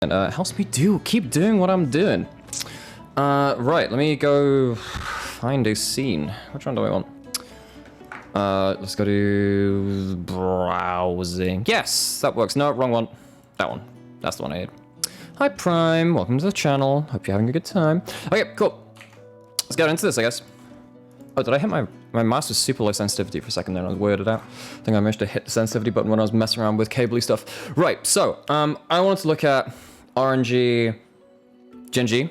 And helps me keep doing what I'm doing. Right, let me go find a scene. Which one do I want? Let's go to browsing. Yes, that works. No, wrong one. That one. That's the one I need. Hi Prime, welcome to the channel. Hope you're having a good time. Okay, cool. Let's get into this, I guess. Oh, did I hit my mouse was super low sensitivity for a second there and I was weirded out. I think I managed to hit the sensitivity button when I was messing around with cable-y stuff. Right, so, I wanted to look at RNG GENG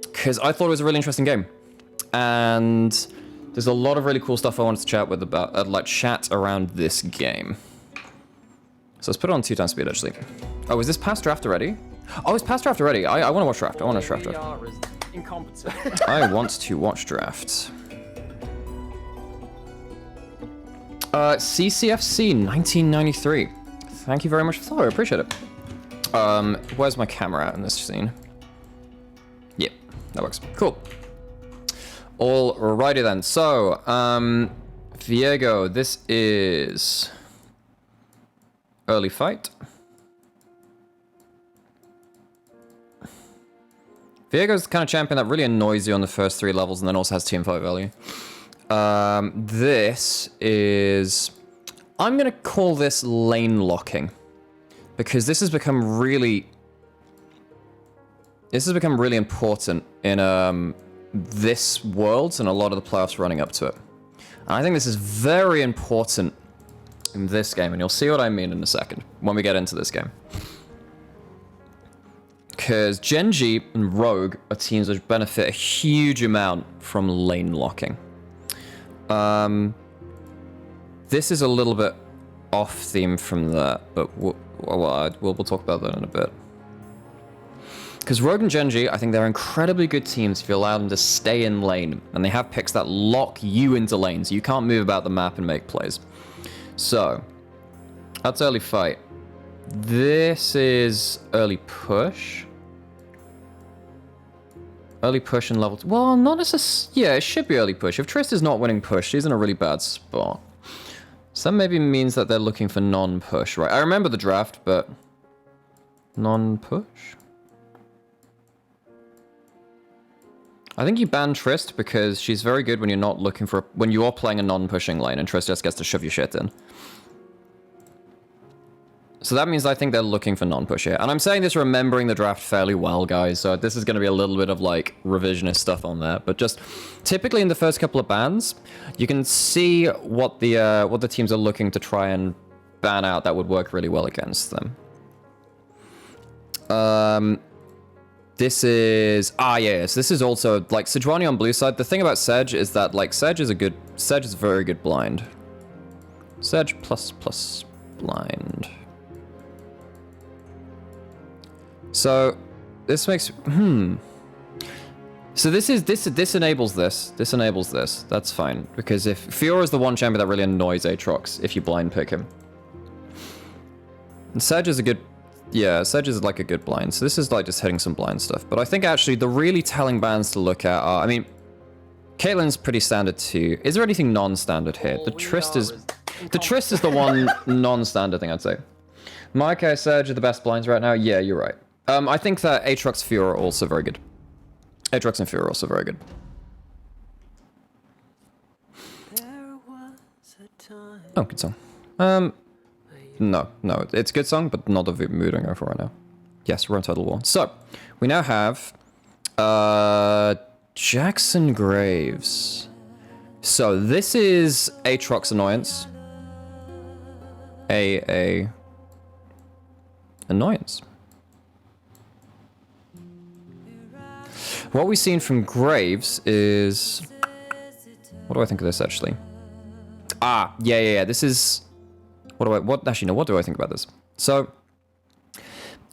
because I thought it was a really interesting game. And there's a lot of really cool stuff I wanted to chat with about, like chat around this game. So let's put it on 2 times speed actually. Oh, is this past draft already? Oh, it's past draft already. I want to watch draft. I want to watch draft. Incompetent. I want to watch draft. CCFC 1993. Thank you very much for the follow. I appreciate it. Where's my camera at in this scene? Yep, that works. Cool. Alrighty then. So, Viego, this is early fight. Viego's the kind of champion that really annoys you on the first 3 levels and then also has teamfight value. This is... I'm going to call this lane locking. Because this has become really... This has become really important in this world and a lot of the playoffs running up to it. And I think this is very important in this game, and you'll see what I mean in a second when we get into this game. Because GENG and Rogue are teams which benefit a huge amount from lane locking. This is a little bit off theme from that, but we'll talk about that in a bit. Because Rogue and GENG, I think they're incredibly good teams if you allow them to stay in lane, and they have picks that lock you into lanes. You can't move about the map and make plays. So, that's early fight. This is early push. Early push in level 2. Well, not necessarily. Yeah, it should be early push. If Trist is not winning push, she's in a really bad spot. So that maybe means that they're looking for non-push, right? I remember the draft, but non-push? I think you ban Trist because she's very good when you're not looking for when you are playing a non-pushing lane and Trist just gets to shove your shit in. So that means I think they're looking for non-push here. And I'm saying this remembering the draft fairly well, guys. So this is going to be a little bit of like revisionist stuff on there. But just typically in the first couple of bans, you can see what the teams are looking to try and ban out that would work really well against them. This is... yes. This is also like Sejuani on blue side. The thing about Sedge is that like Sedge is a very good blind. Sedge plus blind. So, this makes... So this enables this. This enables this. That's fine. Because if Fiora is the one champion that really annoys Aatrox if you blind pick him. And Sedge is a good... Yeah, Sedge is like a good blind. So this is like just hitting some blind stuff. But I think actually the really telling bans to look at are... I mean, Caitlyn's pretty standard too. Is there anything non-standard here? The Trist is... The Trist is the one non-standard thing I'd say. Maokai, Sedge are the best blinds right now? Yeah, you're right. I think that Aatrox Fiora are also very good. Aatrox and Fiora are also very good. Oh, good song. No, it's a good song, but not the mood I'm going for right now. Yes, we're on Total War. So, we now have Jackson Graves. So, this is Aatrox Annoyance. Annoyance. What we've seen from Graves is... What do I think of this, actually? Yeah. This is... Actually, no, what do I think about this? So,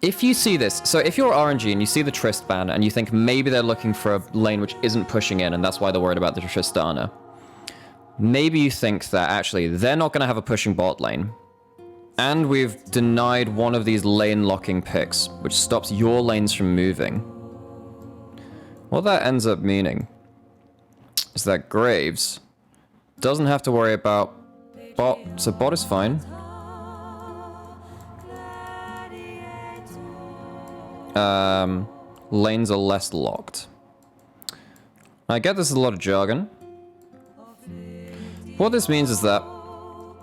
if you see this... So, if you're RNG and you see the Trist ban and you think maybe they're looking for a lane which isn't pushing in and that's why they're worried about the Tristana, maybe you think that, actually, they're not going to have a pushing bot lane. And we've denied one of these lane locking picks, which stops your lanes from moving. What that ends up meaning is that Graves doesn't have to worry about bot. So bot is fine. lanes are less locked. I get this is a lot of jargon. What this means is that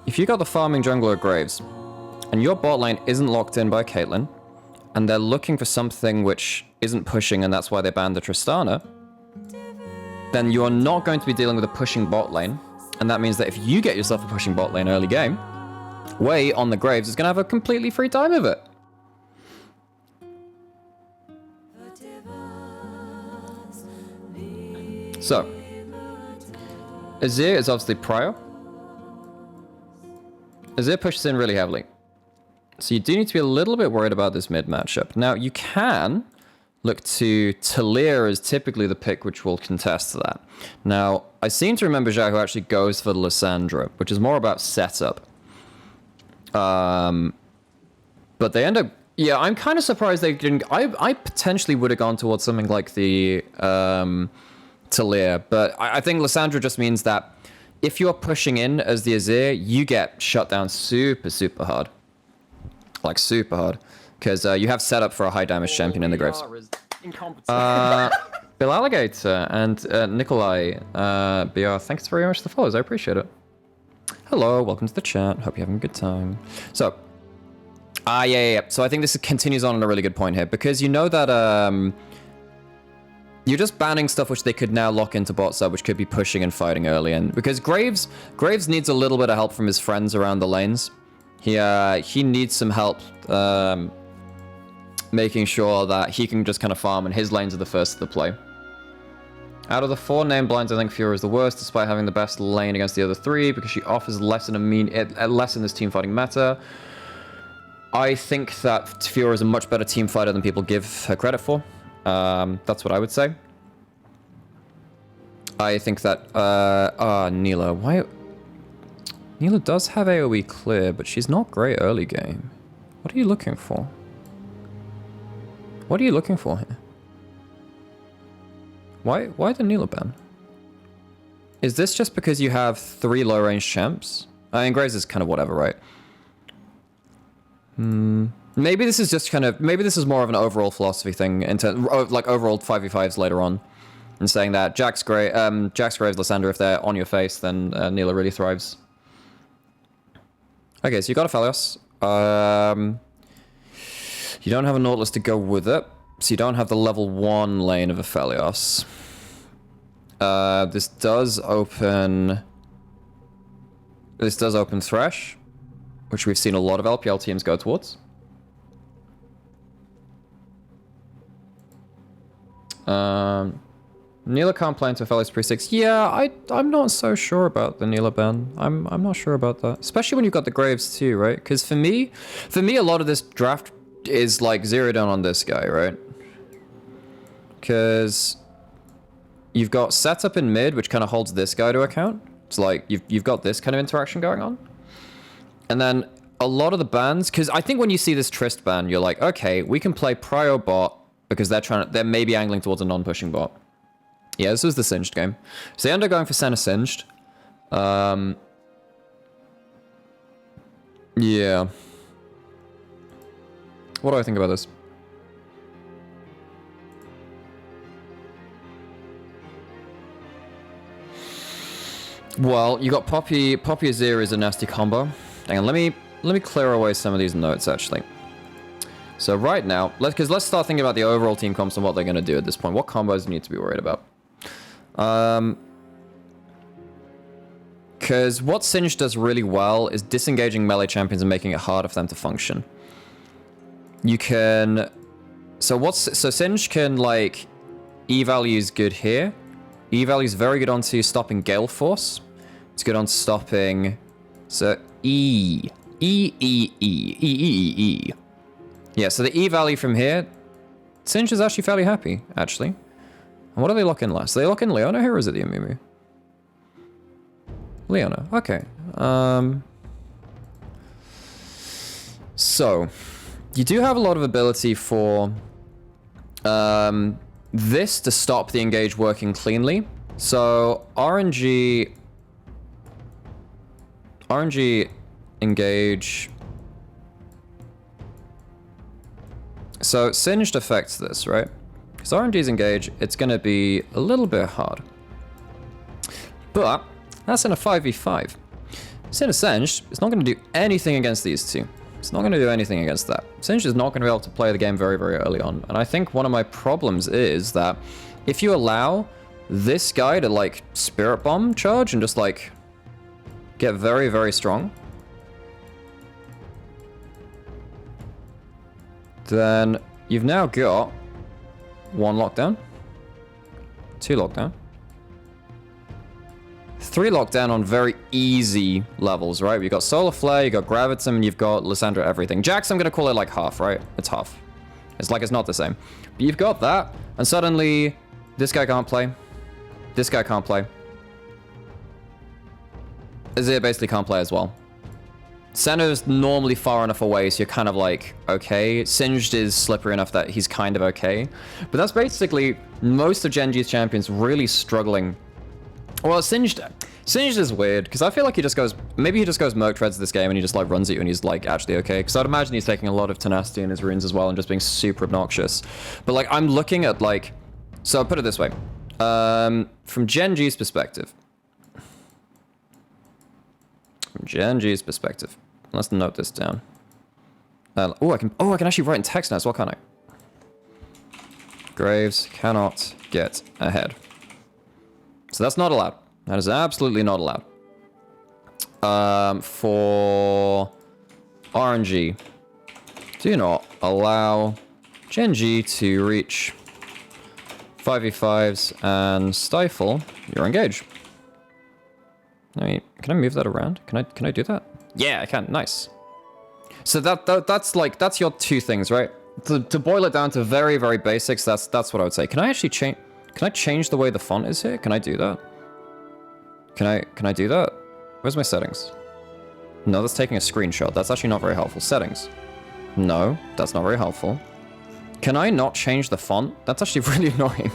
if you got the farming jungler at Graves, and your bot lane isn't locked in by Caitlyn, and they're looking for something which isn't pushing, and that's why they banned the Tristana, then you're not going to be dealing with a pushing bot lane, and that means that if you get yourself a pushing bot lane early game, Wei on the Graves is going to have a completely free time of it. So, Azir is obviously prior. Azir pushes in really heavily. So you do need to be a little bit worried about this mid matchup. Now, you can look to Talir as typically the pick which will contest that. Now, I seem to remember Xiaohu actually goes for the Lissandra, which is more about setup. But they end up... Yeah, I'm kind of surprised they didn't... I potentially would have gone towards something like the Talir, but I think Lissandra just means that if you're pushing in as the Azir, you get shut down super, super hard. Like, super hard. Because you have set up for a high damage champion in the Graves. Bill Alligator and Nikolai BR, thanks very much for the follows. I appreciate it. Hello, welcome to the chat. Hope you're having a good time. So, yeah. So I think this continues on a really good point here. Because you know that you're just banning stuff which they could now lock into bot side, which could be pushing and fighting early. And because Graves needs a little bit of help from his friends around the lanes. He needs some help making sure that he can just kind of farm, and his lanes are the first to the play. Out of the 4 name blinds, I think Fiora is the worst, despite having the best lane against the other 3, because she offers less in this team fighting meta. I think that Fiora is a much better team fighter than people give her credit for. That's what I would say. I think that Neela, why? Neela does have AoE clear, but she's not great early game. What are you looking for? What are you looking for here? Why the Neela ban? Is this just because you have 3 low range champs? I mean, Graves is kind of whatever, right? Maybe this is just kind of, maybe this is more of an overall philosophy thing into like overall 5v5s later on, and saying that Jax Graves, Lissandra, if they're on your face, then Neela really thrives. Okay, so you got a Phalios. You don't have a Nautilus to go with it, so you don't have the level 1 lane of a Phalios. This does open Thresh, which we've seen a lot of LPL teams go towards. Neela can't play into Phalios pre-6. Yeah, I'm not so sure about the Neela ban. I'm not sure about that. Especially when you've got the Graves too, right? Because for me, a lot of this draft is like zeroed in on this guy, right? Because you've got setup in mid, which kind of holds this guy to account. It's like you've got this kind of interaction going on. And then a lot of the bans, because I think when you see this Trist ban, you're like, okay, we can play Prio bot because they're maybe angling towards a non-pushing bot. Yeah, this was the Singed game. So they end up going for Senna Singed. Yeah. What do I think about this? Well, you got Poppy Azir is a nasty combo. Hang on, let me clear away some of these notes actually. So right now, let's start thinking about the overall team comps and what they're going to do at this point. What combos do you need to be worried about? Because what Singed does really well is disengaging melee champions and making it harder for them to function. You can... So Singed can, like... E-value is good here. E-value is very good onto stopping Gale Force. It's good on stopping... So, E. Yeah, so the E-value from here... Singed is actually fairly happy, actually. And what do they lock in last? Do they lock in Leona here, or is it the Amumu? Leona, okay. So, you do have a lot of ability for this to stop the engage working cleanly. So, RNG engage. So Singed affects this, right? Because RNG's engage, it's going to be a little bit hard. But that's in a 5v5. Sin Singed, it's not going to do anything against these two. It's not going to do anything against that. Singed is not going to be able to play the game very, very early on. And I think one of my problems is that if you allow this guy to, like, Spirit Bomb charge and just, like, get very, very strong, then you've now got 1 lockdown, 2 lockdown, 3 lockdown on very easy levels, right? You've got Solar Flare, you've got Gravitum, and you've got Lysandra everything. Jax, I'm going to call it like half, right? It's half. It's like it's not the same. But you've got that, and suddenly this guy can't play. This guy can't play. Azir basically can't play as well. Senna's normally far enough away, so you're kind of like, okay. Singed is slippery enough that he's kind of okay. But that's basically most of Genji's champions really struggling. Well, Singed is weird, because I feel like he just goes, maybe he just goes Merc Treads this game and he just like runs at you and he's like actually okay. Because I'd imagine he's taking a lot of tenacity in his runes as well and just being super obnoxious. But like, I'm looking at like, so I'll put it this way. From Genji's perspective. Let's note this down. Oh, I can actually write in text now as well, can't I? Graves cannot get ahead. So that's not allowed. That is absolutely not allowed. For RNG, do not allow Genji to reach 5v5s and stifle your engage. I mean, can I move that around? Can I do that? Yeah, I can. Nice. So that's your 2 things, right? To boil it down to very, very basics, that's what I would say. Can I actually change? Can I change the way the font is here? Can I do that? Can I do that? Where's my settings? No, that's taking a screenshot. That's actually not very helpful. Settings. No, that's not very helpful. Can I not change the font? That's actually really annoying.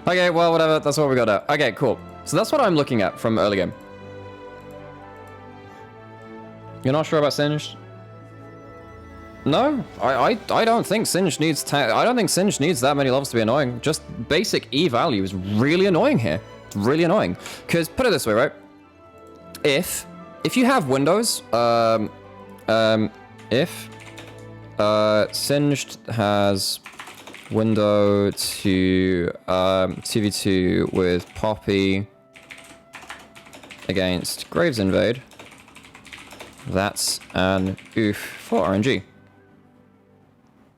Okay, well, whatever. That's what we got out. Okay, cool. So that's what I'm looking at from early game. You're not sure about Singed? No, I don't think Singed needs I don't think Singed needs that many levels to be annoying. Just basic E value is really annoying here. It's really annoying. Because put it this way, right? If you have Windows, if Singed has window to TV2 with Poppy against Graves Invade, that's an oof for RNG.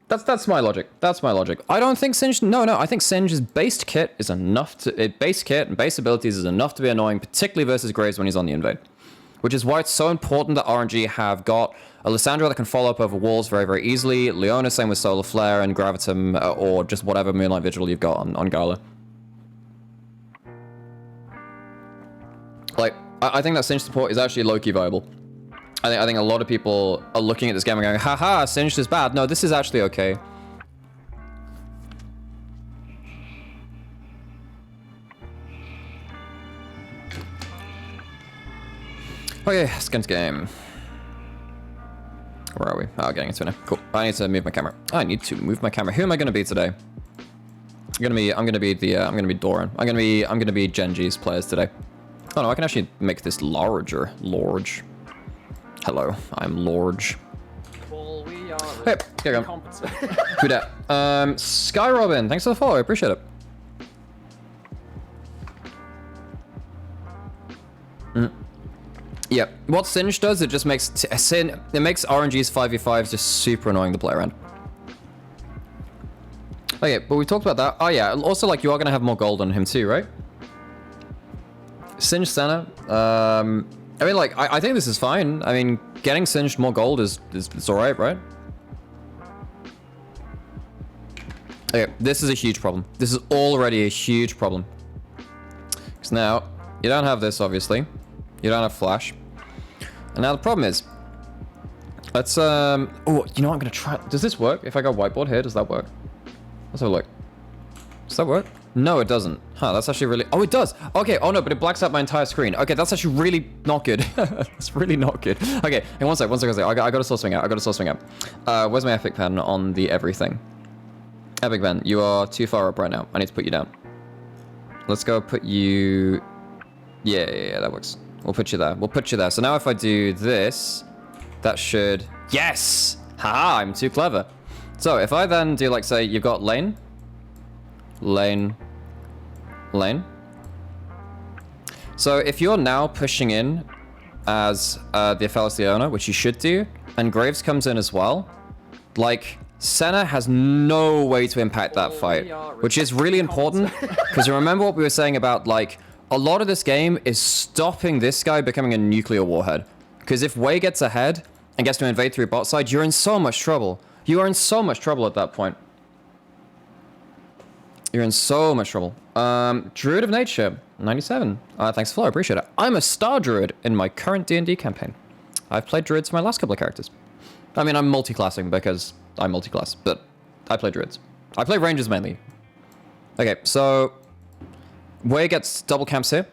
That's my logic. That's my logic. I don't think Singed... No, I think Singe's base kit is enough to... Base kit and base abilities is enough to be annoying, particularly versus Graves when he's on the invade. Which is why it's so important that RNG have got a Lysandra that can follow up over walls very, very easily. Leona, same with Solar Flare and Gravitum, or just whatever Moonlight Vigil you've got on Gala. Like, I think that Singed support is actually low-key viable. I think a lot of people are looking at this game and going, haha, Singed is bad. No, this is actually okay. Okay, let's get into game. Where are we? Oh, getting into it now. Cool. I need to move my camera. I need to move my camera. Who am I gonna be today? I'm gonna be Doran. I'm gonna be Genji's players today. Oh no, I can actually make this larger. Large. Hello, I'm Large. Well, we are hey, here you go. Who dat? Sky Robin, thanks for the follow, I appreciate it. Yeah, what Singed does, it just makes RNG's 5v5s just super annoying to play around. Okay, but we talked about that. Oh yeah, also like you are gonna have more gold on him too, right? Singed Senna. I mean, like, I think this is fine. I mean, getting Singed more gold is alright, right? Okay, this is a huge problem. This is already a huge problem. Because now, you don't have this, obviously. You don't have Flash. And now the problem is, let's, oh, you know what, I'm gonna try, does this work? If I go whiteboard here, does that work? Let's have a look. Does that work? No, it doesn't. Huh, that's actually really... Oh, it does. Okay, oh no, but it blacks out my entire screen. Okay, that's actually really not good. That's really not good. Okay, hey, one sec. I got a soul swing out. Where's my epic pen on the everything? Epic pen, you are too far up right now. I need to put you down. Let's go put you... Yeah, that works. We'll put you there. So now if I do this, that should... Yes! Haha, I'm too clever. So if I then do, like, say, you've got lane. So if you're now pushing in as the Aphelios Leona, which you should do, and Graves comes in as well, like, Senna has no way to impact that fight, which is really important, because you remember what we were saying about, like, a lot of this game is stopping this guy becoming a nuclear warhead. Because if Wei gets ahead and gets to invade through bot side, you're in so much trouble. You are in so much trouble at that point. You're in so much trouble. Druid of Nature, 97. Thanks, Flo, I appreciate it. I'm a star druid in my current D&D campaign. I've played druids for my last couple of characters. I mean, I'm multi-classing because I'm multi-class, but I play druids. I play rangers mainly. Okay, so Wei gets double camps here.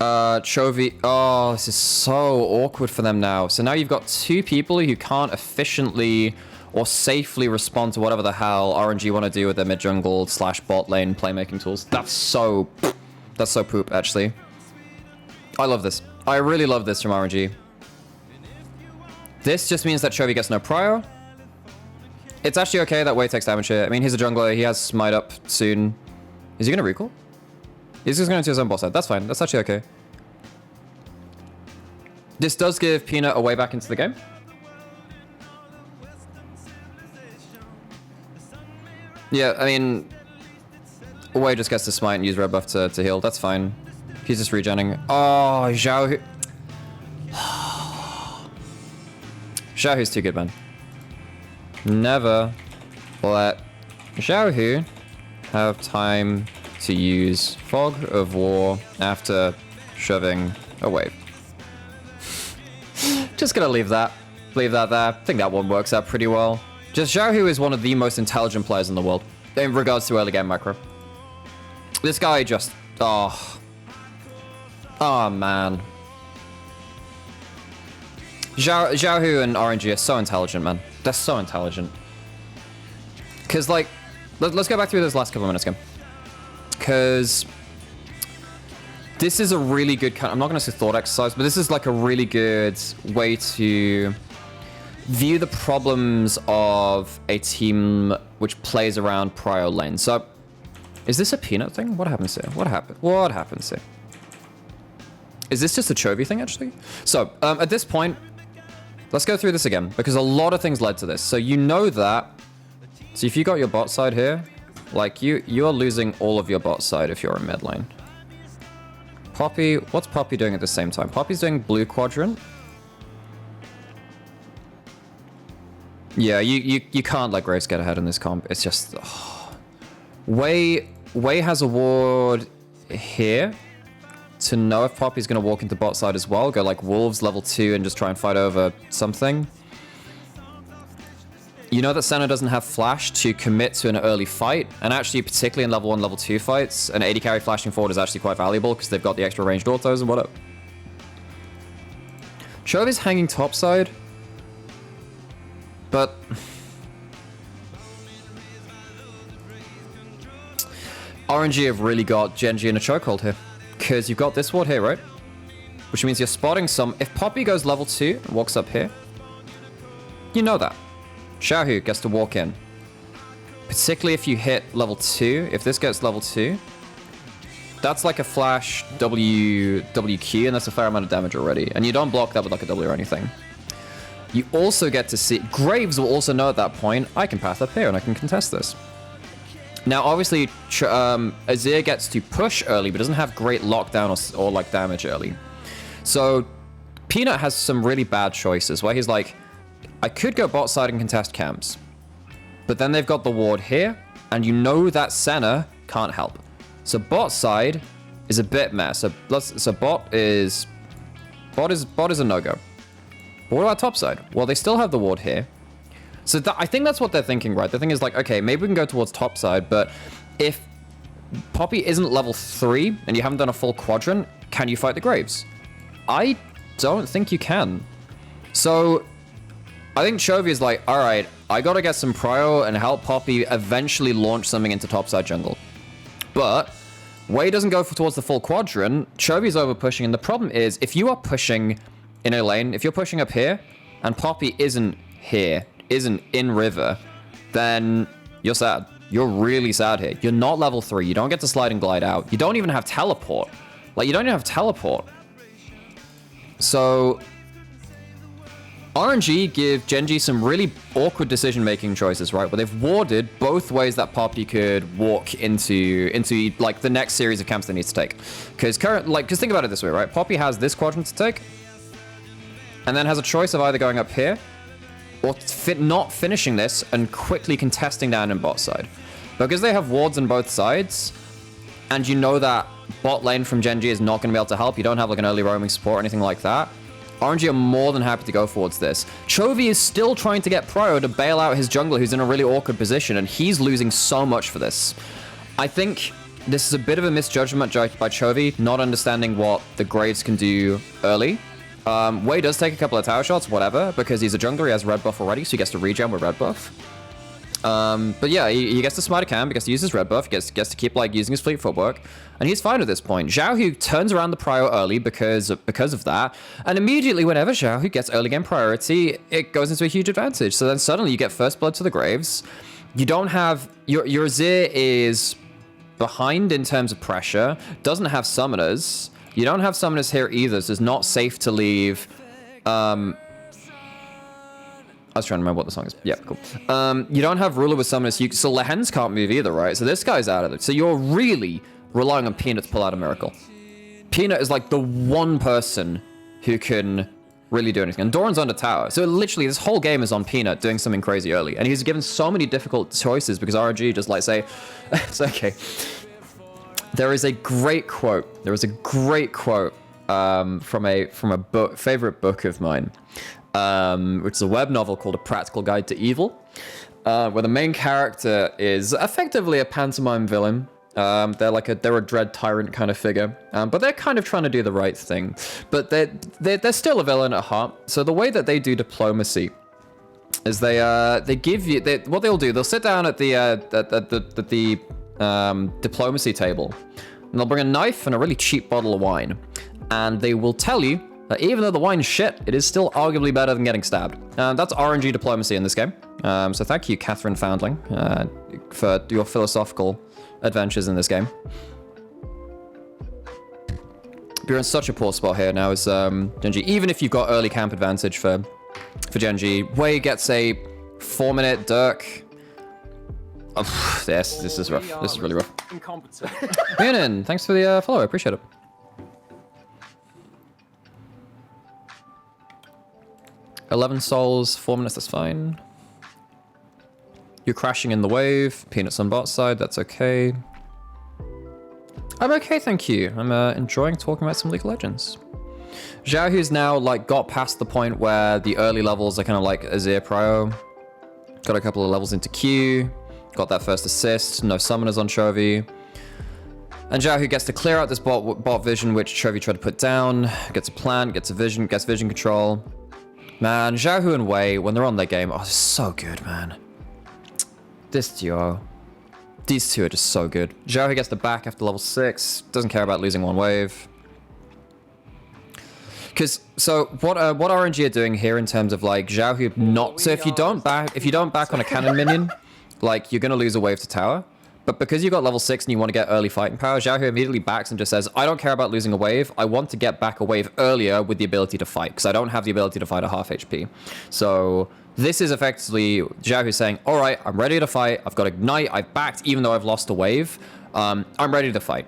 Chovy. Oh, this is so awkward for them now. So now you've got two people who can't efficiently or safely respond to whatever the hell RNG want to do with their mid-jungle / bot lane playmaking tools. That's so poop, actually. I love this. I really love this from RNG. This just means that Chovy gets no prio. It's actually okay that Wei takes damage here. I mean, he's a jungler. He has smite up soon. Is he going to recall? He's just going to his own boss side. That's fine. That's actually okay. This does give Peanut a way back into the game. Yeah, I mean, Wei just gets to smite and use red buff to heal. That's fine. He's just regenning. Oh, Xiaohu. Xiaohu's too good, man. Never let Xiaohu have time to use Fog of War after shoving a wave. Just gonna leave that there. I think that one works out pretty well. Just Xiaohu is one of the most intelligent players in the world in regards to early game macro. This guy just... Oh man. Xiaohu and RNG are so intelligent, man. They're so intelligent. Because, like, let's go back through those last couple of minutes again. Because this is a really good kind... I'm not going to say thought exercise, but this is like a really good way to view the problems of a team which plays around prio lane. So, is this a Peanut thing? What happens here? What happens here? Is this just a Chovy thing, actually? So, at this point, let's go through this again, because a lot of things led to this. So you know that. So if you got your bot side here, like you are losing all of your bot side if you're in mid lane. Poppy, what's Poppy doing at the same time? Poppy's doing blue quadrant. Yeah, you can't let Grace get ahead in this comp. It's just... Oh. Wei has a ward here to know if Poppy's going to walk into bot side as well. Go like Wolves level 2 and just try and fight over something. You know that Senna doesn't have flash to commit to an early fight. And actually, particularly in level 1, level 2 fights, an 80 carry flashing forward is actually quite valuable because they've got the extra ranged autos and whatever. Chovy's hanging topside. But... RNG have really got GENG in a chokehold here. Because you've got this ward here, right? Which means you're spotting some... If Poppy goes level 2 and walks up here, you know that. Xiaohu gets to walk in. Particularly if you hit level 2. If this gets level 2, that's like a flash WQ, and that's a fair amount of damage already. And you don't block that with like a W or anything. You also get to see... Graves will also know at that point, I can path up here and I can contest this. Now, obviously, Azir gets to push early, but doesn't have great lockdown or like damage early. So, Peanut has some really bad choices where he's like, I could go bot side and contest camps. But then they've got the ward here, and you know that Senna can't help. So bot side is a bit mess. So bot is a no-go. But what about top side? Well, they still have the ward here. So I think that's what they're thinking, right? The thing is like, okay, maybe we can go towards top side, but if Poppy isn't level 3 and you haven't done a full quadrant, can you fight the Graves? I don't think you can. So I think Chovy is like, all right, I gotta get some prio and help Poppy eventually launch something into topside jungle. But Wei doesn't go towards the full quadrant. Chovy's over pushing, and the problem is if you are pushing in a lane, if you're pushing up here and Poppy isn't here, isn't in river, then you're sad. You're really sad here. You're not level 3. You don't get to slide and glide out. You don't even have teleport. Like, you don't even have teleport. So RNG give GenG some really awkward decision-making choices, right? Where they've warded both ways that Poppy could walk into like the next series of camps they need to take. Because think about it this way, right? Poppy has this quadrant to take, and then has a choice of either going up here or not finishing this and quickly contesting down in bot side. Because they have wards on both sides, and you know that bot lane from GenG is not going to be able to help. You don't have like an early roaming support or anything like that. RNG are more than happy to go towards this. Chovy is still trying to get prio to bail out his jungler who's in a really awkward position, and he's losing so much for this. I think this is a bit of a misjudgment by Chovy, not understanding what the Graves can do early. Wei does take a couple of tower shots, whatever, because he's a jungler, he has red buff already, so he gets to regen with red buff. But yeah, he gets to smite a camp, he gets to use his red buff, he gets to keep like using his fleet footwork, and he's fine at this point. Xiaohu turns around the prio early because of that, and immediately whenever Xiaohu gets early game priority, it goes into a huge advantage. So then suddenly you get first blood to the Graves. You don't have your Azir is behind in terms of pressure, doesn't have summoners. You don't have summoners here either, so it's not safe to leave. I was trying to remember what the song is. Yeah, cool. You don't have ruler with summoners, so Lehen's can't move either, right? So this guy's out of it. So you're really relying on Peanut to pull out a miracle. Peanut is like the one person who can really do anything. And Doran's under tower. So literally this whole game is on Peanut doing something crazy early. And he's given so many difficult choices because RNG just like say, it's okay. There is a great quote. There is a great quote from a book, favorite book of mine, which is a web novel called A Practical Guide to Evil, where the main character is effectively a pantomime villain. They're a dread tyrant kind of figure, but they're kind of trying to do the right thing. But they're still a villain at heart. So the way that they do diplomacy is they give you what they'll do. They'll sit down at the diplomacy table, and they'll bring a knife and a really cheap bottle of wine, and they will tell you that even though the wine's shit, it is still arguably better than getting stabbed. That's RNG diplomacy in this game. So thank you, Catherine Foundling, for your philosophical adventures in this game. You're in such a poor spot here now as GenG. Even if you've got early camp advantage for GenG, Wei gets a 4-minute Dirk. Oh, this is rough. This is really rough. Incompetent. Rhiannon, thanks for the follow. I appreciate it. $11 souls, 4 minutes. That's fine. You're crashing in the wave. Peanuts on bot side. That's okay. I'm okay, thank you. I'm enjoying talking about some League of Legends. Xiaohu's now like got past the point where the early levels are kind of like Azir prio. Got a couple of levels into Q. Got that first assist, no summoners on Chovy. And Xiaohu gets to clear out this bot vision, which Chovy tried to put down. Gets a plant, gets vision control. Man, Xiaohu and Wei, when they're on their game, oh, they're so good, man. This duo. These two are just so good. Xiaohu gets the back after level 6. Doesn't care about losing one wave. So what RNG are doing here in terms of like Xiaohu not... So if you don't back on a cannon minion, like, you're going to lose a wave to tower. But because you got level 6 and you want to get early fighting power, Xiaohu immediately backs and just says, I don't care about losing a wave. I want to get back a wave earlier with the ability to fight, because I don't have the ability to fight at half HP. So this is effectively Xiaohu saying, all right, I'm ready to fight. I've got Ignite. I've backed even though I've lost a wave. I'm ready to fight.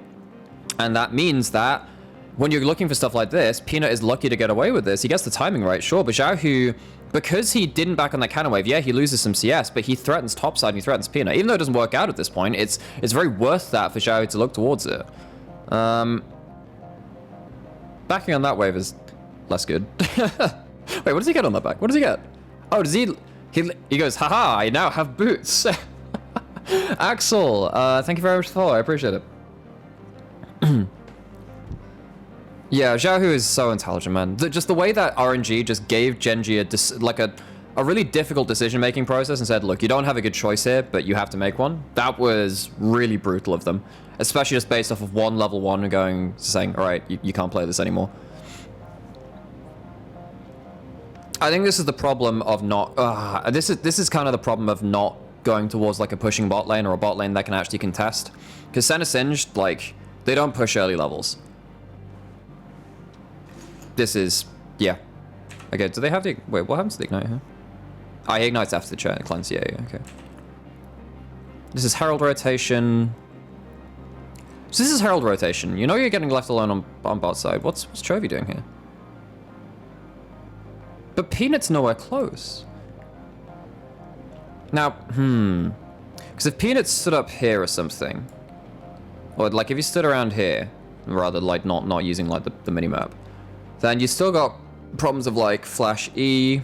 And that means that when you're looking for stuff like this, Peanut is lucky to get away with this. He gets the timing right, sure, but Xiaohu... Because he didn't back on that cannon wave, yeah, he loses some CS, but he threatens topside and he threatens Peanut. Even though it doesn't work out at this point, it's very worth that for Xiaohu to look towards it. Backing on that wave is less good. Wait, what does he get on that back? What does he get? Oh, does he goes, haha, I now have boots. Axel, thank you very much for the follow. I appreciate it. Yeah, Xiaohu is so intelligent, man. Just the way that RNG just gave Genji a really difficult decision-making process and said, look, you don't have a good choice here, but you have to make one. That was really brutal of them. Especially just based off of one level 1 and saying, all right, you can't play this anymore. I think this is the problem of not... this is kind of the problem of not going towards like a pushing bot lane or a bot lane that can actually contest. Because Senna Singed, like, they don't push early levels. This is... yeah. Okay, do they have the... wait, what happens to the Ignite here? He ignites after the cleanse, yeah, okay. This is Herald rotation. So this is Herald rotation. You know you're getting left alone on bot side. What's Chovy doing here? But Peanut's nowhere close. Now, because if Peanut stood up here or something, or like if he stood around here, rather like not using like the minimap, then you still got problems of like flash E.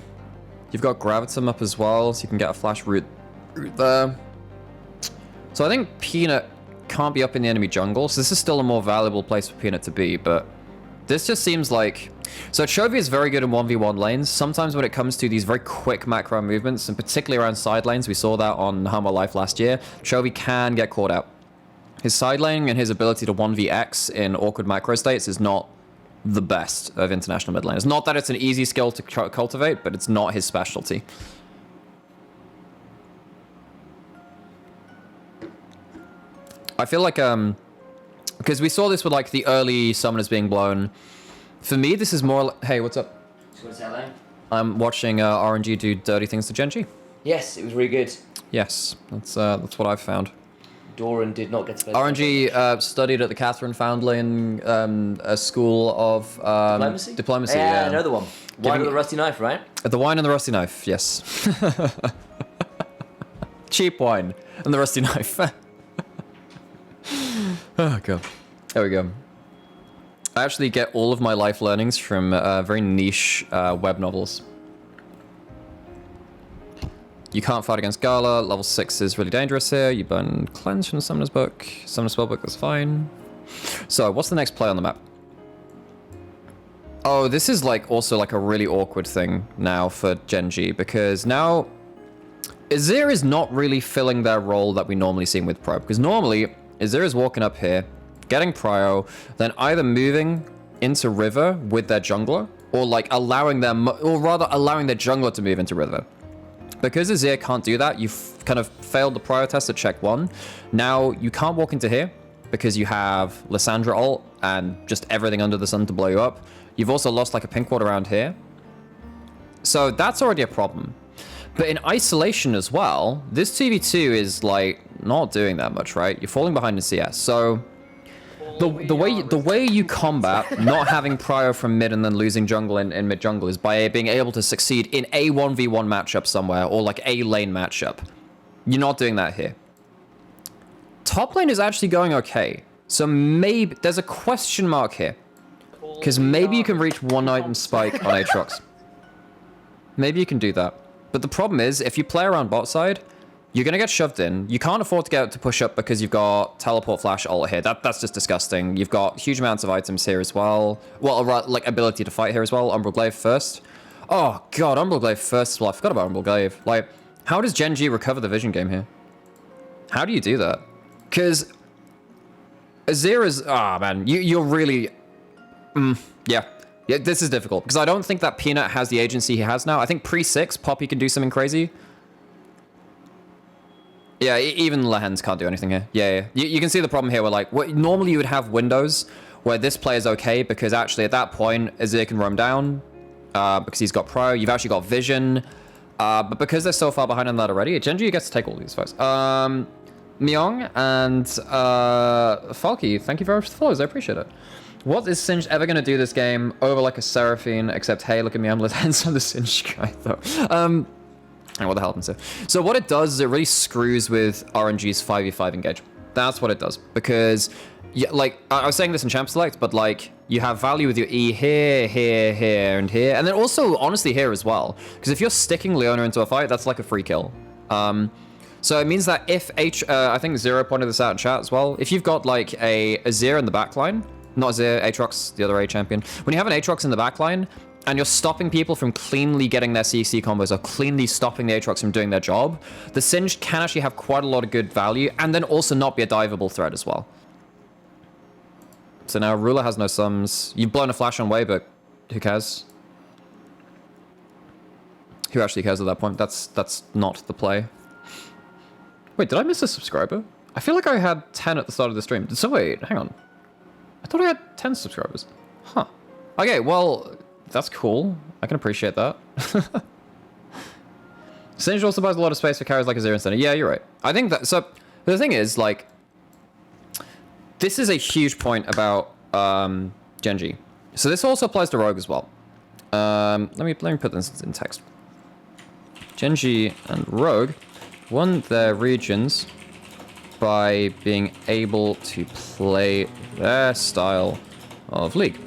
You've got Gravitum up as well, so you can get a flash route there. So I think Peanut can't be up in the enemy jungle, so this is still a more valuable place for Peanut to be, but this just seems like... so Chovy is very good in 1v1 lanes. Sometimes when it comes to these very quick macro movements, and particularly around side lanes, we saw that on Humble Life last year, Chovy can get caught out. His side laning and his ability to 1vx in awkward macro states is not the best of international mid laners. Not that it's an easy skill to cultivate, but it's not his specialty. I feel like, because we saw this with like the early summoners being blown. For me, this is more like, hey, what's up? Just want to say hello. I'm watching RNG do dirty things to Genji. Yes, it was really good. Yes, that's what I've found. Doran did not get to... RNG studied at the Catherine Foundling School of Diplomacy? Diplomacy, yeah. yeah. I know the one. Wine with the rusty knife, right? The wine and the rusty knife, yes. Cheap wine and the rusty knife. Oh, God. There we go. I actually get all of my life learnings from very niche web novels. You can't fight against Gala. Level 6 is really dangerous here. You burn Cleanse from the Summoner's Book. Summoner's Spellbook, that's fine. So, what's the next play on the map? Oh, this is like also like a really awkward thing now for Genji, because now Azir is not really filling their role that we normally see with Pro. Because normally, Azir is walking up here, getting Prio, then either moving into River with their jungler, or like allowing them, or rather allowing their jungler to move into River. Because Azir can't do that, you've kind of failed the prior test at check 1. Now, you can't walk into here because you have Lissandra ult and just everything under the sun to blow you up. You've also lost like a pink ward around here. So that's already a problem. But in isolation as well, this 2v2 is like not doing that much, right? You're falling behind in CS. So the way you combat not having prior from mid and then losing jungle in mid jungle is by being able to succeed in a 1v1 matchup somewhere, or like a lane matchup. You're not doing that here. Top lane is actually going okay. So maybe there's a question mark here. Because maybe you can reach one item spike on Aatrox. Maybe you can do that. But the problem is, if you play around bot side, you're going to get shoved in. You can't afford to get to push up because you've got teleport flash ult here. That's just disgusting. You've got huge amounts of items here as well. Well, like ability to fight here as well. Umbral Glaive first. Oh god, Umbral Glaive first as well. I forgot about Umbral Glaive. Like, how does Genji recover the vision game here? How do you do that? Because Azir is... ah, man. You're really... yeah. Yeah, this is difficult. Because I don't think that Peanut has the agency he has now. I think pre-6, Poppy can do something crazy. Yeah, even Lehens can't do anything here. Yeah. You can see the problem here where, like, normally you would have windows where this play is okay because actually at that point, Azir can roam down because he's got Pro. You've actually got Vision. But because they're so far behind on that already, Genji gets to take all these fights. Myung and Falky, thank you very much for the follows. I appreciate it. What is Singed ever going to do this game over like a Seraphine, except, hey, look at me, I'm Lehens on the Singed guy, though. And what the hell happens here? So what it does is it really screws with RNG's 5v5 engage. That's what it does. Because, like, I was saying this in Champ Select, but, like, you have value with your E here, here, here, and here. And then also, honestly, here as well. Because if you're sticking Leona into a fight, that's like a free kill. So So it means that if I think Zero pointed this out in chat as well. If you've got like a Azir in the backline, not Azir, Aatrox, the other A champion. When you have an Aatrox in the backline and you're stopping people from cleanly getting their CC combos or cleanly stopping the Aatrox from doing their job, the Singed can actually have quite a lot of good value and then also not be a diveable threat as well. So now Ruler has no sums. You've blown a flash on Wei, but who cares? Who actually cares at that point? That's not the play. Wait, did I miss a subscriber? I feel like I had 10 at the start of the stream. So wait, hang on. I thought I had 10 subscribers. Huh. Okay, well, that's cool. I can appreciate that. Singed also buys a lot of space for carries like Azir and Senna. Yeah, you're right. I think that... So, the thing is, like... This is a huge point about GENG. So this also applies to Rogue as well. Let me put this in text. GENG and Rogue won their regions by being able to play their style of league.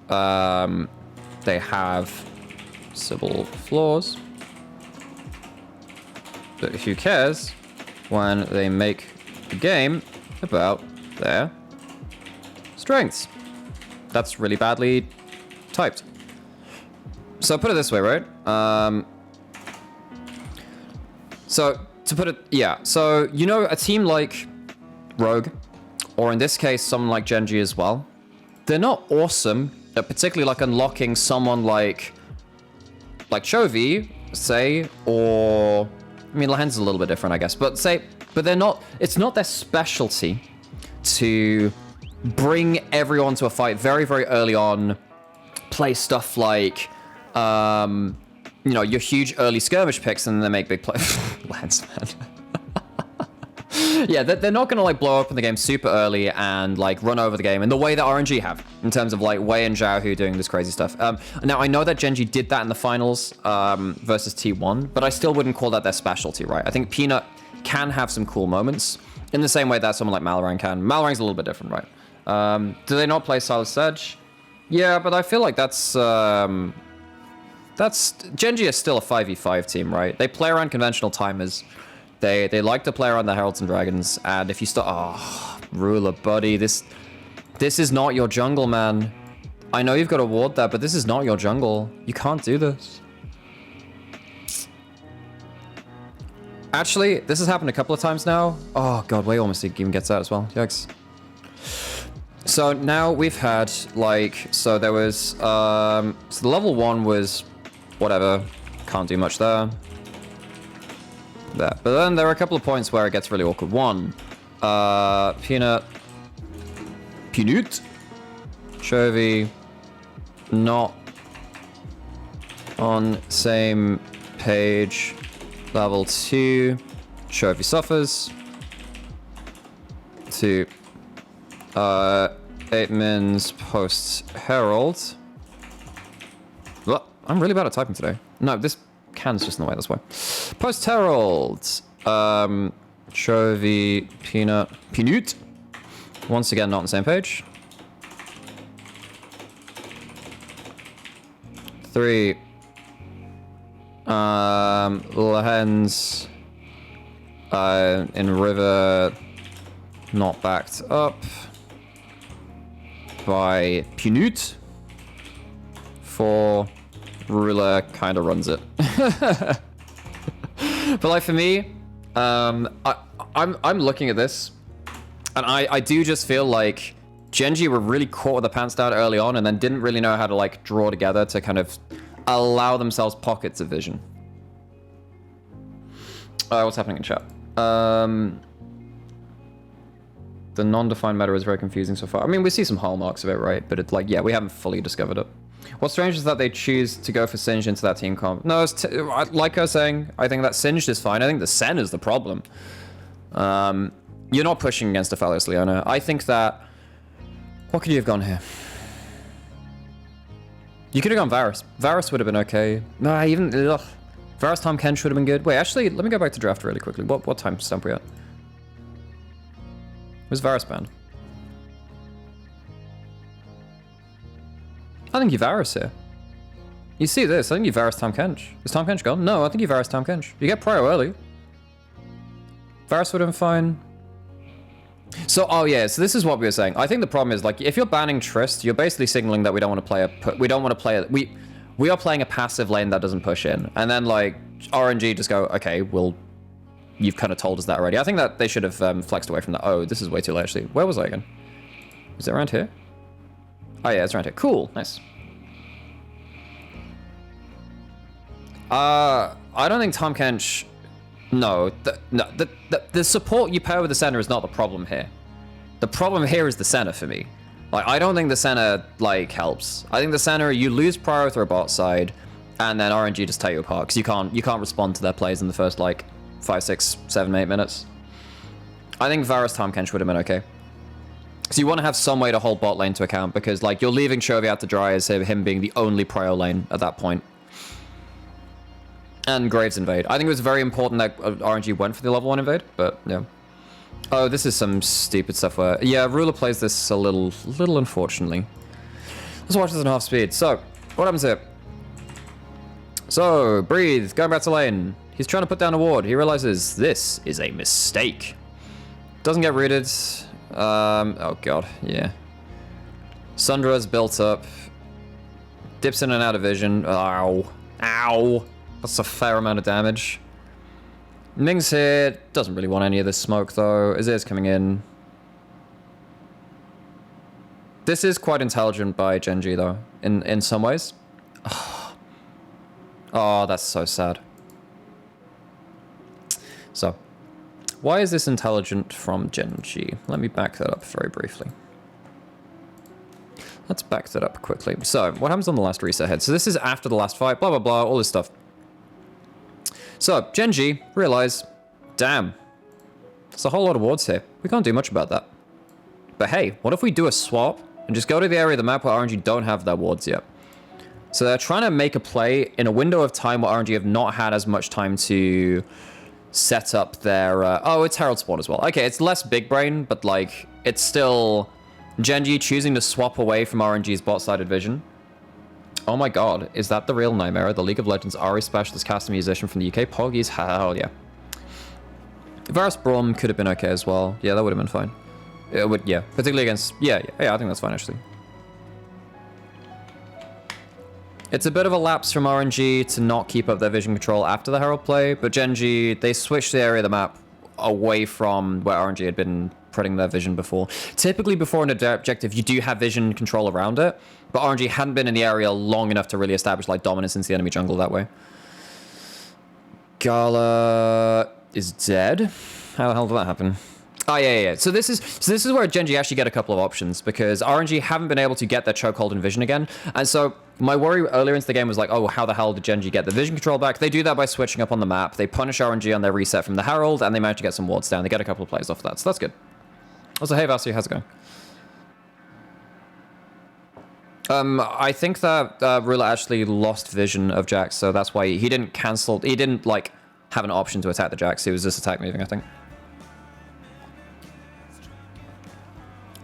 They have civil flaws, but who cares when they make the game about their strengths? That's really badly typed. So put it this way, right? So to put it, yeah. So, you know, a team like Rogue, or in this case, someone like GENG as well, they're not awesome at particularly like unlocking someone like Chovy, say, or, I mean, Lahen's a little bit different, I guess, but they're not, it's not their specialty to bring everyone to a fight very, very early on, play stuff like, you know, your huge early skirmish picks and then they make big plays. Lance, man. Yeah, they're not gonna like blow up in the game super early and like run over the game in the way that RNG have, in terms of like Wei and Xiaohu doing this crazy stuff. Now I know that GENG did that in the finals versus T1, but I still wouldn't call that their specialty, right? I think Peanut can have some cool moments in the same way that someone like Malorang can. Malorang's a little bit different, right? Do they not play Silas Sedge? Yeah, but I feel like that's GENG is still a 5v5 team, right? They play around conventional timers. They like to play around the Heralds and Dragons, and if you start... Oh, Ruler, buddy, this is not your jungle, man. I know you've got a ward there, but this is not your jungle. You can't do this. Actually, this has happened a couple of times now. Oh god, Wei almost even gets out as well. Yikes. So now we've had, like... So there was... So the level 1 was... Whatever. Can't do much there. There. But then there are a couple of points where it gets really awkward. One, Peanut, Chovy, not on same page. Level 2, Chovy suffers. 2, 8 mins post Herald. Well, I'm really bad at typing today. No, this can's just in the way, that's why. Post Herald. Chovy, Peanut. Once again, not on the same page. 3. Lahen's in river, not backed up by Peanut. 4. Ruler kind of runs it. But like for me, I'm looking at this, and I do just feel like GENG were really caught with the pants down early on, and then didn't really know how to like draw together to kind of allow themselves pockets of vision. What's happening in chat? The non-defined meta is very confusing so far. I mean, we see some hallmarks of it, right? But it's like, yeah, we haven't fully discovered it. What's strange is that they choose to go for Singed into that team comp. No, it's like I was saying, I think that Singed is fine. I think the Sen is the problem. You're not pushing against Aphelios, Leona. I think that... What could you have gone here? You could have gone Varus. Varus would have been okay. No, even... Ugh. Varus Tom Ken should have been good. Wait, actually, let me go back to draft really quickly. What time stamp are we at? Where's Varus banned? I think you Varus here. You see this? I think you Varus Tahm Kench. Is Tahm Kench gone? No, I think you Varus Tahm Kench. You get Prio early. Varus would have been fine. So, oh yeah, so this is what we were saying. I think the problem is, like, if you're banning Trist, you're basically signaling that we don't want to play we are playing a passive lane that doesn't push in. And then, like, RNG just go, okay, well, you've kind of told us that already. I think that they should have flexed away from that. Oh, this is way too late, actually. Where was I again? Is it around here? Oh yeah, it's around here. Cool, nice. I don't think Tahm Kench... No, the support you pair with the center is not the problem here. The problem here is the center for me. Like, I don't think the center, like, helps. I think the center, you lose prior through a bot side, and then RNG just tear you apart, because you can't respond to their plays in the first, like, 5, 6, 7, 8 minutes. I think Varus Tahm Kench would have been okay. So you want to have some way to hold bot lane to account, because, like, you're leaving Chovy out to dry as him being the only prio lane at that point. And Graves invade. I think it was very important that RNG went for the level 1 invade, but yeah. Oh, this is some stupid stuff where... Yeah, Ruler plays this a little unfortunately. Let's watch this in half speed. So, what happens here? So, breathe, going back to lane. He's trying to put down a ward. He realizes this is a mistake. Doesn't get rooted. Oh god, yeah. Sundra's built up. Dips in and out of vision. Ow. Ow. That's a fair amount of damage. Ming's here. Doesn't really want any of this smoke, though. Azir's coming in. This is quite intelligent by GENG, though, in some ways. Oh, that's so sad. So, why is this intelligent from GENG? Let me back that up very briefly. Let's back that up quickly. So, what happens on the last reset head? So this is after the last fight, blah, blah, blah, all this stuff. So, GENG realize, damn, there's a whole lot of wards here. We can't do much about that. But hey, what if we do a swap and just go to the area of the map where RNG don't have their wards yet? So they're trying to make a play in a window of time where RNG have not had as much time to set up their... oh, it's Herald Spawn as well. Okay, it's less big brain, but like, it's still GENG choosing to swap away from RNG's bot-sided vision. Oh my god, is that the real Nightmare? The League of Legends RE specialist caster musician from the UK? Poggies? Hell yeah. Varus Braum could have been okay as well. Yeah, that would have been fine. It would, yeah. Particularly against... Yeah, I think that's fine, actually. It's a bit of a lapse from RNG to not keep up their vision control after the Herald play, but GENG, they switched the area of the map away from where RNG had been putting their vision before. Typically, before an objective, you do have vision control around it, but RNG hadn't been in the area long enough to really establish like dominance into the enemy jungle that way. Gala is dead. How the hell did that happen? Oh, yeah. So this is where GENG actually get a couple of options, because RNG haven't been able to get their chokehold in vision again. And so my worry earlier into the game was like, oh, how the hell did GENG get the vision control back? They do that by switching up on the map. They punish RNG on their reset from the Herald, and they manage to get some wards down. They get a couple of plays off of that, so that's good. Also, hey, Vasu, how's it going? I think that Ruler actually lost vision of Jax, so that's why he didn't cancel. He didn't, like, have an option to attack the Jax. He was just attack moving, I think.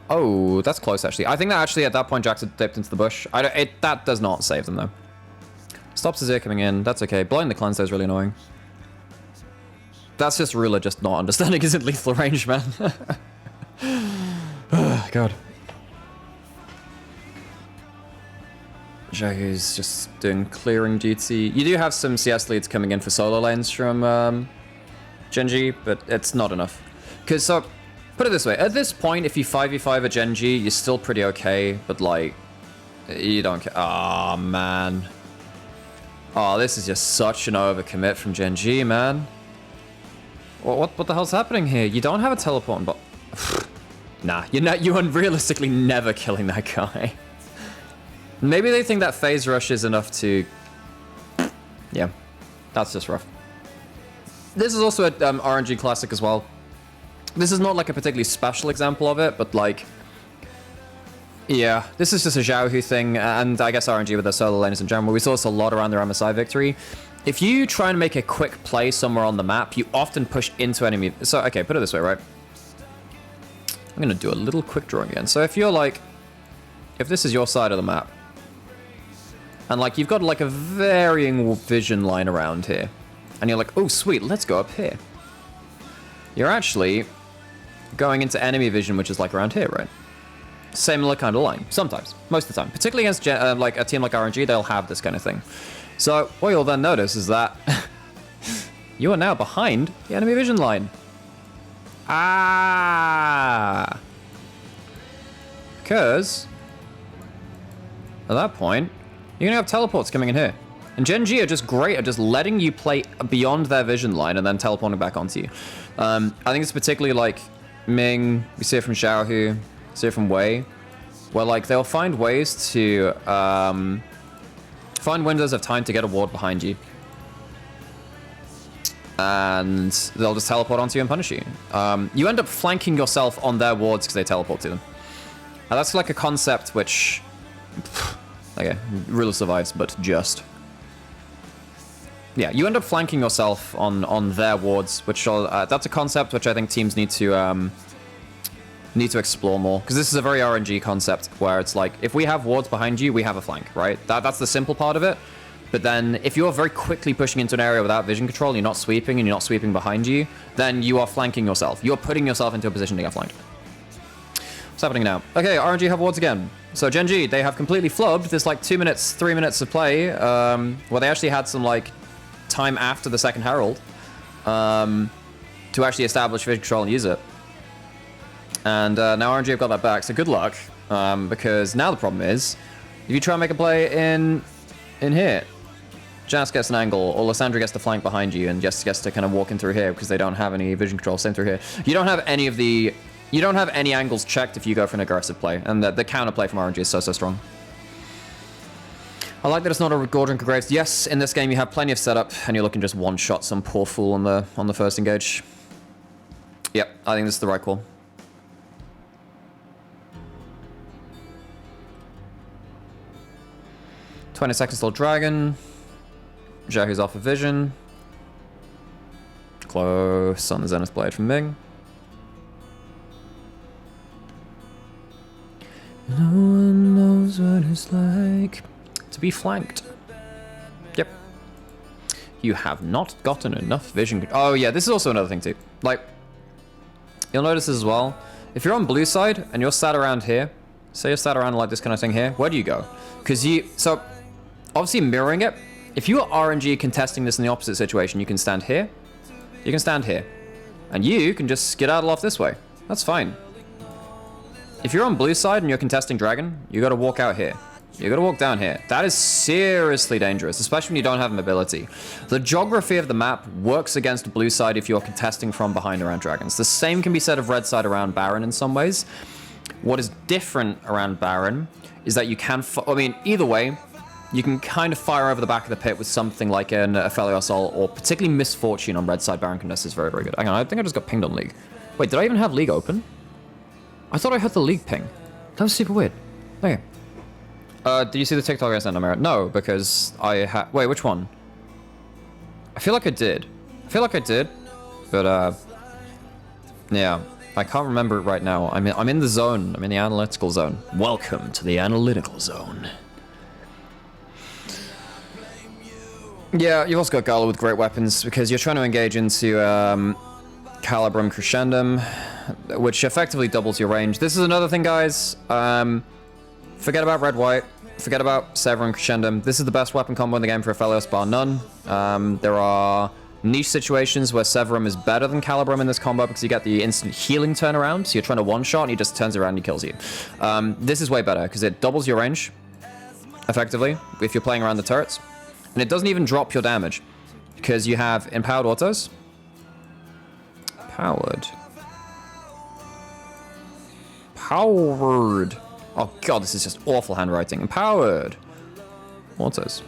Oh, that's close, actually. I think that actually at that point Jax had dipped into the bush. That does not save them, though. Stops Azir coming in. That's okay. Blowing the cleanse there is really annoying. That's just Ruler just not understanding his lethal range, man. Oh, God. Xiaohu's just doing clearing duty. You do have some CS leads coming in for solo lanes from GENG, but it's not enough. Because, so, put it this way. At this point, if you 5v5 a GENG, you're still pretty okay, but, like, you don't care. Oh, man. Oh, this is just such an overcommit from GENG, man. What the hell's happening here? You don't have a teleport bot. Nah, you're unrealistically never killing that guy. Maybe they think that phase rush is enough to... Yeah, that's just rough. This is also an RNG classic as well. This is not like a particularly special example of it, but like... Yeah, this is just a Xiaohu thing, and I guess RNG with their solo laners in general. We saw this a lot around their MSI victory. If you try and make a quick play somewhere on the map, you often push into enemy... So, okay, put it this way, right? I'm gonna do a little quick drawing again. So if you're like... If this is your side of the map, And like you've got like a varying vision line around here. And you're like, oh sweet, let's go up here. You're actually going into enemy vision, which is like around here, right? Similar kind of line, sometimes, most of the time. Particularly against like a team like RNG, they'll have this kind of thing. So what you'll then notice is that you are now behind the enemy vision line. Ah! Because at that point, you're gonna have teleports coming in here. And GENG are just great at just letting you play beyond their vision line and then teleporting back onto you. I think it's particularly like Ming, we see it from Xiaohu, see it from Wei, where like they'll find ways to find windows of time to get a ward behind you. And they'll just teleport onto you and punish you. You end up flanking yourself on their wards because they teleport to them. And that's like a concept which, okay, really survives, but just. Yeah, you end up flanking yourself on their wards, which that's a concept which I think teams need to explore more, because this is a very RNG concept where it's like if we have wards behind you, we have a flank, right? That's the simple part of it. But then if you're very quickly pushing into an area without vision control, and you're not sweeping and you're not sweeping behind you, then you are flanking yourself. You're putting yourself into a position to get flanked. What's happening now? Okay, RNG have wards again. So GENG, they have completely flubbed this like 2 minutes, 3 minutes of play, where they actually had some like time after the second herald to actually establish vision control and use it. And now RNG have got that back, so good luck, because now the problem is, if you try and make a play in here, Jas gets an angle, or Lysandra gets to flank behind you, and Jess gets to kind of walk in through here because they don't have any vision control. Same through here. You don't have any angles checked if you go for an aggressive play, and the counter play from RNG is so strong. I like that it's not a Gordon Graves. Yes, in this game you have plenty of setup, and you're looking just one shot some poor fool on the first engage. Yep, I think this is the right call. "20 seconds till dragon." Xiaohu's off of vision. Close on the Zenith Blade from Ming. No one knows what it's like to be flanked. Yep. You have not gotten enough vision. Oh yeah, this is also another thing too. Like, you'll notice as well, if you're on blue side and you're sat around here, say you're sat around like this kind of thing here, where do you go? Because so obviously mirroring it, if you are RNG contesting this in the opposite situation, you can stand here, you can stand here, and you can just skedaddle off this way. That's fine. If you're on blue side and you're contesting dragon, you gotta walk out here. You gotta walk down here. That is seriously dangerous, especially when you don't have mobility. The geography of the map works against blue side if you're contesting from behind around dragons. The same can be said of red side around Baron in some ways. What is different around Baron is that you can, either way, you can kind of fire over the back of the pit with something like a Felio Sol, or particularly Misfortune on red side Baron contest is very, very good. Hang on, I think I just got pinged on League. Wait, did I even have League open? I thought I had the League ping. That was super weird. Okay. Did you see the TikTok I sent, Amira? No, because I had... Wait, which one? I feel like I did. But, yeah. I can't remember it right now. I'm in the zone. I'm in the analytical zone. Welcome to the analytical zone. Yeah, you've also got Gala with great weapons, because you're trying to engage into Calibrum Crescendum, which effectively doubles your range. This is another thing, guys. Forget about red-white. Forget about Severin Crescendum. This is the best weapon combo in the game for Aphelios, bar none. There are niche situations where Severin is better than Calibrum in this combo because you get the instant healing turnaround. So you're trying to one-shot and he just turns around and he kills you. This is way better because it doubles your range, effectively, if you're playing around the turrets. And it doesn't even drop your damage because you have empowered autos. Powered. Oh god, this is just awful handwriting. Empowered autos.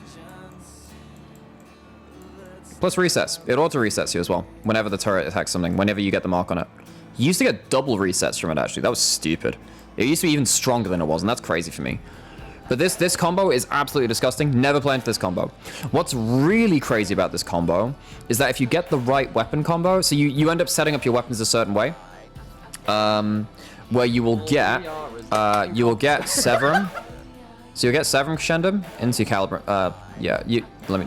Plus resets. It auto resets you as well whenever the turret attacks something, whenever you get the mark on it. You used to get double resets from it, actually. That was stupid. It used to be even stronger than it was, and that's crazy for me. But this combo is absolutely disgusting. Never play into this combo. What's really crazy about this combo is that if you get the right weapon combo, so you end up setting up your weapons a certain way, where you will get Severin. So you'll get Severum Crescendum into Calibrum.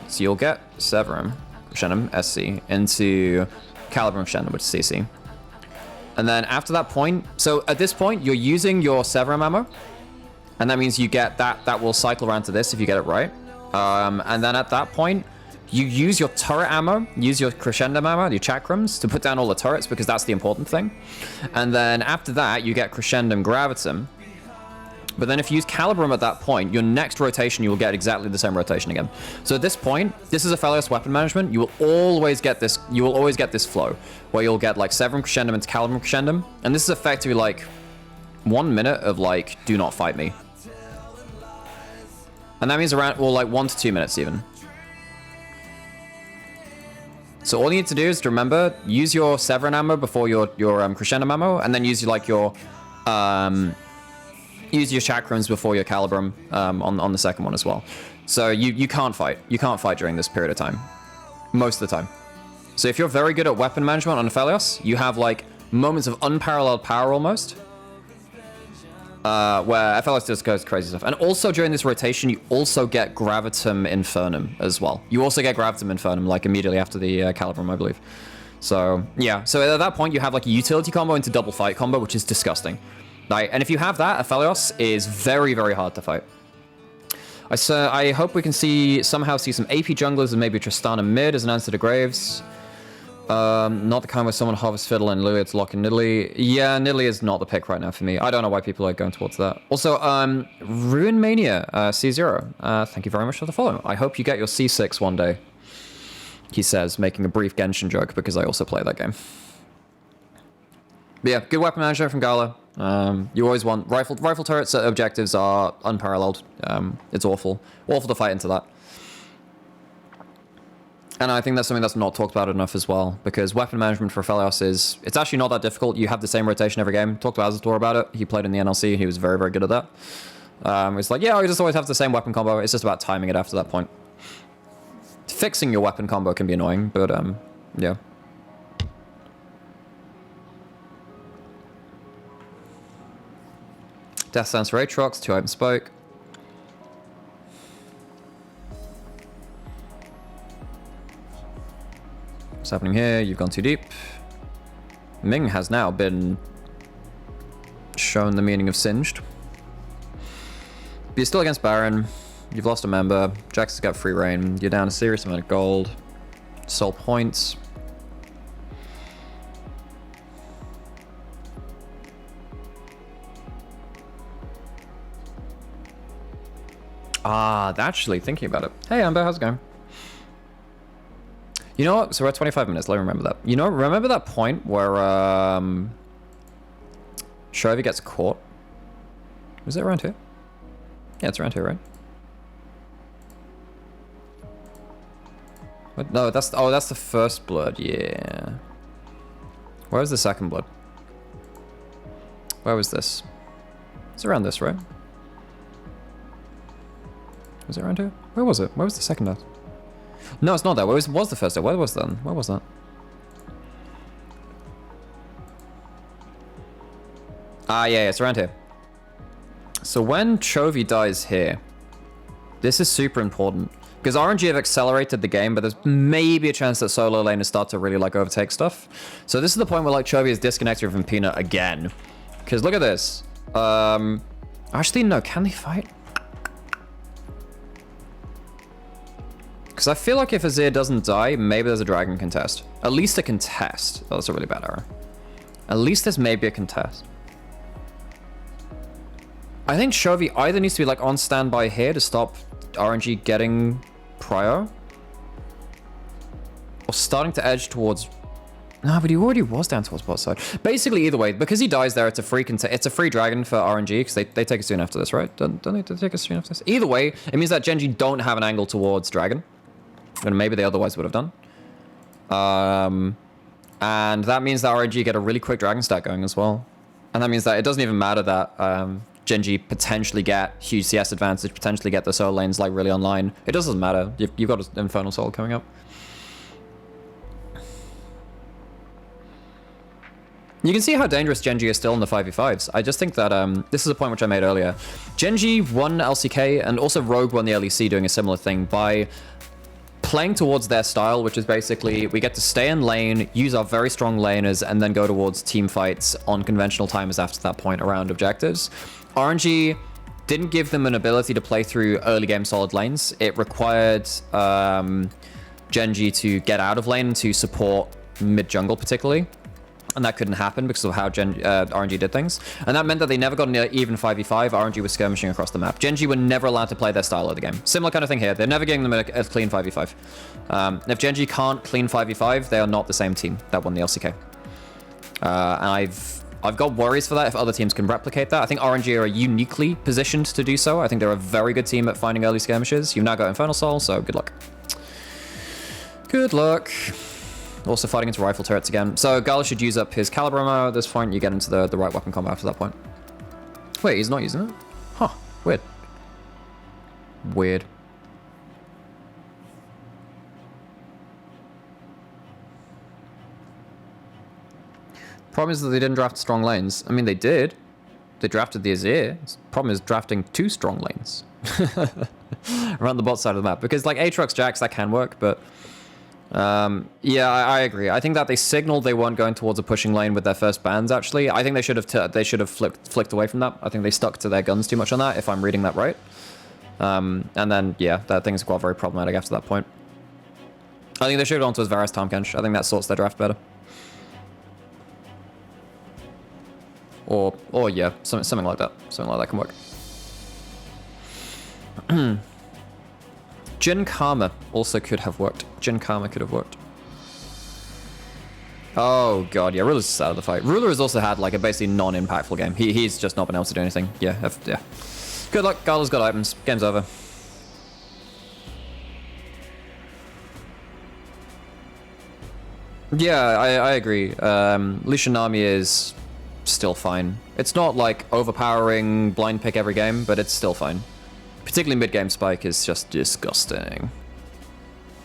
So you'll get Severum Crescendum SC into Calibrum Crescendum, which is CC. And then after that point, so at this point you're using your Severum ammo, and that means you get that will cycle around to this if you get it right. And then at that point, you use your turret ammo, use your Crescendum ammo, your Chakrams, to put down all the turrets, because that's the important thing. And then after that, you get Crescendum Gravitum. But then if you use Calibrum at that point, your next rotation, you will get exactly the same rotation again. So at this point, this is Aphelios weapon management. You will always get this flow, where you'll get like Severum Crescendum into Calibrum Crescendum. And this is effectively like 1 minute of like, do not fight me. And that means around, well, like 1 to 2 minutes even. So all you need to do is to remember, use your Severin ammo before your Crescendum ammo, and then use like your Chakrams before your Calibrum on the second one as well. So you can't fight. You can't fight during this period of time. Most of the time. So if you're very good at weapon management on Aphelios, you have like moments of unparalleled power almost. Where Aphelios just goes crazy stuff. And also during this rotation, you also get Gravitum Infernum as well. You also get Gravitum Infernum like immediately after the Calibrum, I believe. So yeah, so at that point you have like a utility combo into double fight combo, which is disgusting. Right? And if you have that, Aphelios is very, very hard to fight. I hope we can somehow see some AP junglers and maybe Tristana mid as an answer to Graves. Not the kind where someone harvests Fiddle and Lily to lock in Nidalee. Yeah, Nidalee is not the pick right now for me. I don't know why people are going towards that. Also, Ruin Mania, C0. Thank you very much for the follow. I hope you get your C6 one day. He says, making a brief Genshin joke because I also play that game. But yeah, good weapon management from Gala. You always want rifle turrets objectives are unparalleled. It's awful to fight into that. And I think that's something that's not talked about enough as well, because weapon management for Aphelios it's actually not that difficult. You have the same rotation every game. Talked to Azator about it. He played in the NLC. He was very, very good at that. It's like, yeah, you just always have the same weapon combo. It's just about timing it after that point. Fixing your weapon combo can be annoying, but yeah. Death Stance for Aatrox, 2 open spoke. What's happening here? You've gone too deep. Ming has now been shown the meaning of singed. But you're still against Baron. You've lost a member. Jax has got free reign. You're down a serious amount of gold. Soul points. Actually thinking about it. Hey Amber, how's it going? You know what? So we're at 25 minutes. Let me remember that. You know, remember that point where Chovy gets caught? Was it around here? Yeah, it's around here, right? What? No, that's the first blood. Yeah. Where was the second blood? Where was this? It's around this, right? Was it around here? Where was it? Where was the second death? No, it's not that. Where was the first death? Where was that? Where was that? Yeah, it's around here. So when Chovy dies here, this is super important. Because RNG have accelerated the game, but there's maybe a chance that solo laners start to really like overtake stuff. So this is the point where like Chovy is disconnected from Peanut again. Because look at this. Actually, no, can they fight? Because I feel like if Azir doesn't die, maybe there's a dragon contest. At least a contest. Oh, that's a really bad error. At least there's maybe a contest. I think Chovy either needs to be like on standby here to stop RNG getting prio, or starting to edge towards. No, but he already was down towards bot side. Basically, either way, because he dies there, it's a free dragon for RNG because they take it soon after this, right? Don't they take it soon after this? Either way, it means that Genji don't have an angle towards dragon, and maybe they otherwise would have done. And that means that RNG get a really quick dragon stack going as well, and that means that it doesn't even matter that Genji potentially get huge CS advantage, potentially get the solo lanes like really online. It doesn't matter. You've got an Infernal Soul coming up. You can see how dangerous GENG is still in the 5v5s. I just think that this is a point which I made earlier. GENG won LCK, and also Rogue won the LEC doing a similar thing by playing towards their style, which is basically we get to stay in lane, use our very strong laners, and then go towards team fights on conventional timers after that point around objectives. RNG didn't give them an ability to play through early game solid lanes. It required GENG to get out of lane to support mid jungle particularly. And that couldn't happen because of how RNG did things. And that meant that they never got an even 5v5. RNG was skirmishing across the map. GENG were never allowed to play their style of the game. Similar kind of thing here. They're never getting them a clean 5v5. If GENG can't clean 5v5, they are not the same team that won the LCK. And I've got worries for that if other teams can replicate that. I think RNG are uniquely positioned to do so. I think they're a very good team at finding early skirmishes. You've now got Infernal Soul, so good luck. Good luck. Also fighting into rifle turrets again. So Gala should use up his caliber ammo at this point. You get into the right weapon combo after that point. Wait, he's not using it? Huh, weird. Weird. Problem is that they didn't draft strong lanes. I mean, they did. They drafted the Azir. Problem is drafting 2 strong lanes. Around the bot side of the map. Because like Aatrox Jax, that can work, but... yeah, I agree. I think that they signaled they weren't going towards a pushing lane with their first bans, actually. I think they should have flicked away from that. I think they stuck to their guns too much on that, if I'm reading that right. And then, yeah, that thing's got very problematic after that point. I think they should have gone to his Varus Tahm-Kench. I think that sorts their draft better. Or yeah, something like that. Something like that can work. Jin Karma also could have worked. Jin Karma could have worked. Oh god, yeah, Ruler's just out of the fight. Ruler has also had like a basically non-impactful game. He's just not been able to do anything. Yeah, yeah. Good luck, Gala's got items. Game's over. Yeah, I agree. Lucian Nami is still fine. It's not like overpowering blind pick every game, but it's still fine. Particularly mid-game spike is just disgusting.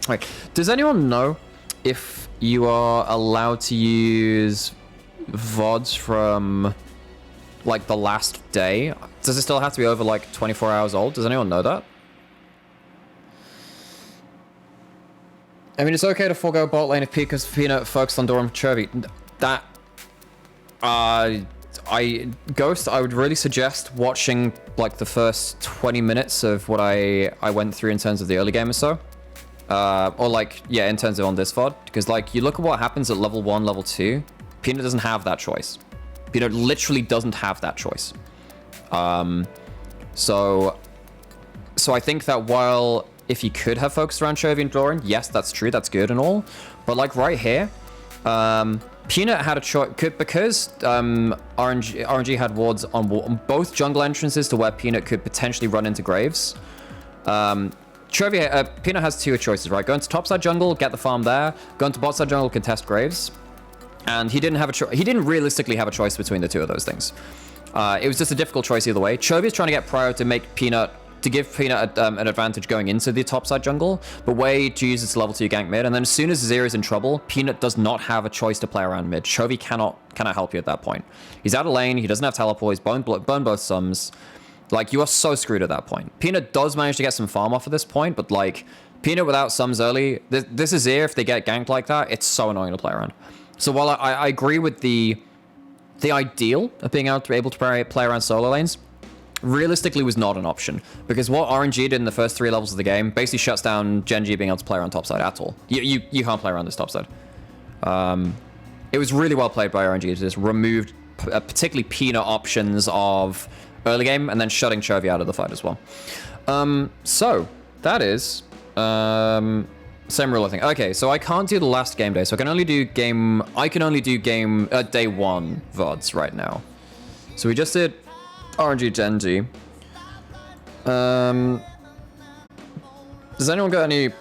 Right, does anyone know if you are allowed to use VODs from like the last day? Does it still have to be over like 24 hours old? Does anyone know that? I mean, it's okay to forego bot lane if Peanut focused on Doran Chervy. That... Ghost, I would really suggest watching like the first 20 minutes of what I went through in terms of the early game or so. Or like, yeah, in terms of on this VOD. Because like, you look at what happens at level 1, level 2. Peanut doesn't have that choice. Peanut literally doesn't have that choice. So I think that while if he could have focused around Chervy and Doran, yes, that's true, that's good and all. But like right here, Peanut had a choice because RNG had wards on both jungle entrances to where Peanut could potentially run into Graves. Peanut has 2 choices, right? Go into topside jungle, get the farm there. Go into botside jungle, contest Graves. And he didn't have he didn't realistically have a choice between the 2 of those things. It was just a difficult choice either way. Chovy is trying to get prio to give Peanut an advantage going into the topside jungle, but Wei chooses to level 2 gank mid, and then as soon as Azir is in trouble, Peanut does not have a choice to play around mid. Chovy cannot help you at that point. He's out of lane, he doesn't have teleport, he's burned both sums. Like, you are so screwed at that point. Peanut does manage to get some farm off at this point, but like, Peanut without sums early, this Azir, if they get ganked like that, it's so annoying to play around. So while I agree with the ideal of being able to play around solo lanes, realistically was not an option, because what RNG did in the first 3 levels of the game basically shuts down GENG being able to play around topside at all. You can't play around this topside. It was really well played by RNG to just removed particularly Peanut options of early game and then shutting Chovy out of the fight as well. So that is same rule I think. Okay, so I can't do the last game day, so I can only do day 1 VODs right now. So we just did RNG GENG. Does anyone got any